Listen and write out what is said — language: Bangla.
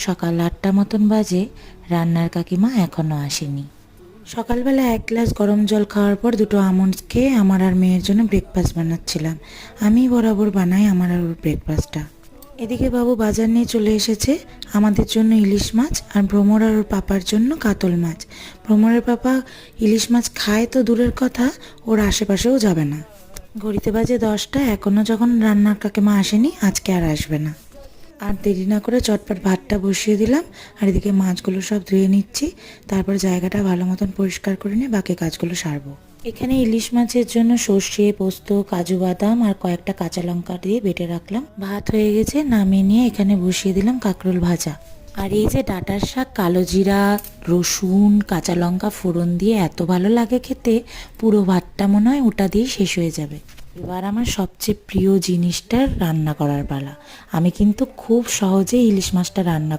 সকাল ৮টা মতন বাজে, রান্নার কাকিমা এখনও আসেনি। সকালবেলা ১ গ্লাস গরম জল খাওয়ার পর দুটো আমন্ডস খেয়ে আমার আর মেয়ের জন্য ব্রেকফাস্ট বানাচ্ছিলাম। আমি বরাবর বানাই আমার আর ওর ব্রেকফাস্টটা। এদিকে বাবু বাজার নিয়ে চলে এসেছে, আমাদের জন্য ইলিশ মাছ আর ভ্রমর আর ওর পাপার জন্য কাতল মাছ। ভ্রমরের পাপা ইলিশ মাছ খায় তো দূরের কথা, ওর আশেপাশেও যাবে না। ঘড়িতে বাজে 10টা, এখনও যখন রান্নার কাকিমা আসেনি, আজকে আর আসবে না। আর দেরি না করে চটপট ভাতটা বসিয়ে দিলাম, আর এদিকে মাছগুলো সব ধুয়ে নিচ্ছি। তারপর জায়গাটা ভালো মতন পরিষ্কার করে নিয়ে বাকি কাজগুলো সারবো। এখানে ইলিশ মাছের জন্য সর্ষে, পোস্ত, কাজু বাদাম আর কয়েকটা কাঁচা লঙ্কা দিয়ে বেটে রাখলাম। ভাত হয়ে গেছে, নামিয়ে নিয়ে এখানে বসিয়ে দিলাম কাঁকরোল ভাজা। আর এই যে ডাঁটার শাক, কালো জিরা, রসুন, কাঁচা লঙ্কা ফোড়ন দিয়ে এত ভালো লাগে খেতে, পুরো ভাতটা মনে হয় ওটা দিয়ে শেষ হয়ে যাবে। এবার আমার সবচেয়ে প্রিয় জিনিসটার রান্না করার পালা। আমি কিন্তু খুব সহজে ইলিশ মাছটা রান্না